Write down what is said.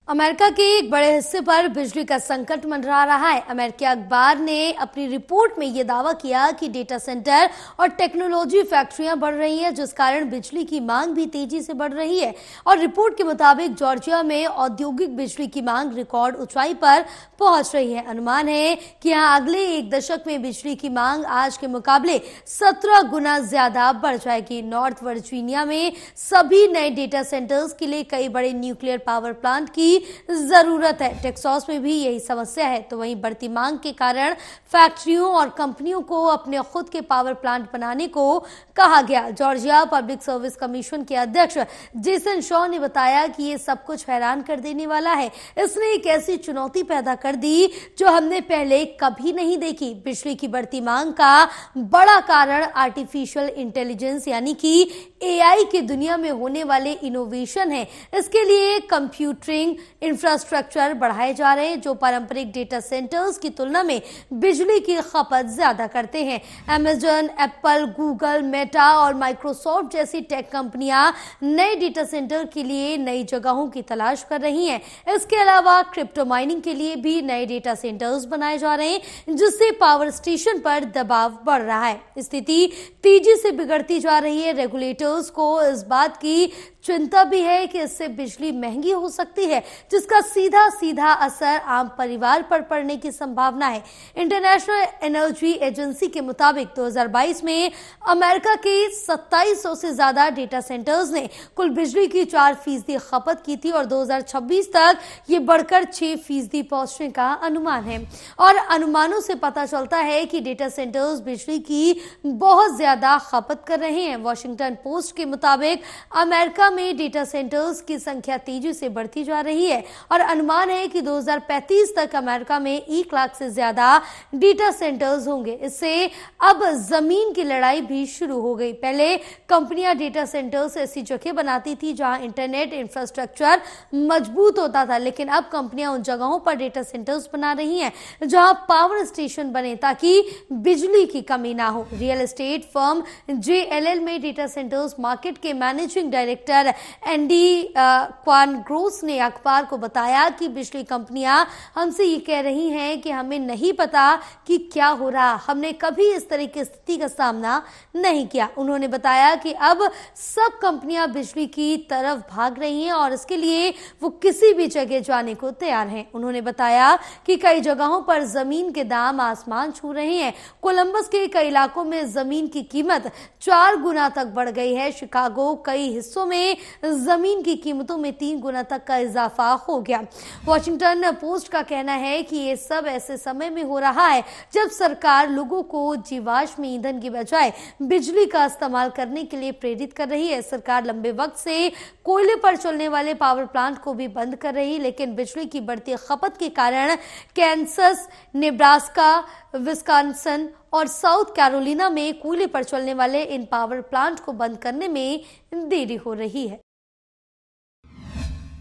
America के एक बड़े हिस्से पर बिजली का संकट मंडरा रहा है। अमेरिकी अखबार ने अपनी रिपोर्ट में यह दावा किया कि डेटा सेंटर और टेक्नोलॉजी फैक्ट्रियां बढ़ रही हैं, जिस कारण बिजली की मांग भी तेजी से बढ़ रही है। और रिपोर्ट के मुताबिक जॉर्जिया में औद्योगिक बिजली की मांग रिकॉर्ड ऊंचाई पर पहुंच रही है। अनुमान है कि यहां अगले एक दशक में बिजली की मांग आज के मुकाबले 17 गुना ज्यादा बढ़ जाएगी। नॉर्थ वर्जीनिया में सभी नए डेटा सेंटर्स के लिए कई बड़े न्यूक्लियर पावर प्लांट की जरूरत है। टेक्सास में भी यही समस्या है। तो वहीं बढ़ती मांग के कारण फैक्ट्रियों और कंपनियों को अपने खुद के पावर प्लांट बनाने को कहा गया। जॉर्जिया पब्लिक सर्विस कमीशन के अध्यक्ष जेसन शॉ ने बताया कि ये सब कुछ हैरान कर देने वाला है। इसने एक ऐसी चुनौती पैदा कर दी जो हमने पहले कभी नहीं देखी। बिजली की बढ़ती मांग का बड़ा कारण आर्टिफिशियल इंटेलिजेंस यानी कि एआई की दुनिया में होने वाले इनोवेशन है। इसके लिए कंप्यूटिंग इंफ्रास्ट्रक्चर बढ़ाए जा रहे हैं जो पारंपरिक डेटा सेंटर्स की तुलना में बिजली की खपत ज्यादा करते हैं। अमेजन, एप्पल, गूगल, मेटा और माइक्रोसॉफ्ट जैसी टेक कंपनियां नए डेटा सेंटर के लिए नई जगहों की तलाश कर रही हैं। इसके अलावा क्रिप्टो माइनिंग के लिए भी नए डेटा सेंटर्स बनाए जा रहे हैं, जिससे पावर स्टेशन पर दबाव बढ़ रहा है। स्थिति तेजी से बिगड़ती जा रही है। रेगुलेटर्स को इस बात की चिंता भी है कि इससे बिजली महंगी हो सकती है, जिसका सीधा सीधा असर आम परिवार पर पड़ने की संभावना है। इंटरनेशनल एनर्जी एजेंसी के मुताबिक 2022 में अमेरिका के 2700 से ज्यादा डेटा सेंटर्स ने कुल बिजली की 4% खपत की थी और 2026 तक ये बढ़कर 6% पहुंचने का अनुमान है। और अनुमानों से पता चलता है कि डेटा सेंटर्स बिजली की बहुत ज्यादा खपत कर रहे हैं। वॉशिंगटन पोस्ट के मुताबिक अमेरिका में डेटा सेंटर्स की संख्या तेजी से बढ़ती जा रही है और अनुमान है कि 2035 तक अमेरिका में 1 लाख से ज्यादा डेटा सेंटर्स होंगे। इससे अब जमीन की लड़ाई भी शुरू हो गई। पहले कंपनियां डेटा सेंटर्स ऐसी जगह बनाती थी जहां इंटरनेट इंफ्रास्ट्रक्चर मजबूत होता था, लेकिन अब कंपनियां उन जगहों पर डेटा सेंटर्स बना रही हैं जहां पावर स्टेशन बने ताकि बिजली की कमी ना हो। रियल एस्टेट फर्म JLL में डेटा सेंटर्स मार्केट के मैनेजिंग डायरेक्टर एंडी क्वानग्रोस ने अखबार को बताया कि बिजली कंपनियां हमसे ये कह रही हैं कि हमें नहीं पता कि क्या हो रहा, हमने कभी इस तरह की स्थिति का सामना नहीं किया। उन्होंने बताया कि अब सब कंपनियां बिजली की तरफ भाग रही हैं और इसके लिए वो किसी भी जगह जाने को तैयार हैं। उन्होंने बताया कि कई जगहों पर जमीन के दाम आसमान छू रहे हैं। कोलंबस के कई इलाकों में जमीन की कीमत 4 गुना तक बढ़ गई है। शिकागो कई हिस्सों में जमीन की कीमतों में 3 गुना तक का इजाफा हो गया। वॉशिंगटन पोस्ट का कहना है कि ये सब ऐसे समय में हो रहा है जब सरकार लोगों को जीवाश्म ईंधन की बजाय बिजली का इस्तेमाल करने के लिए प्रेरित कर रही है। सरकार लंबे वक्त से कोयले पर चलने वाले पावर प्लांट को भी बंद कर रही है, लेकिन बिजली की बढ़ती खपत के कारण कैंसस, नेब्रास्का, विस्कॉन्सिन और साउथ कैरोलिना में कोयले पर चलने वाले इन पावर प्लांट को बंद करने में देरी हो रही है।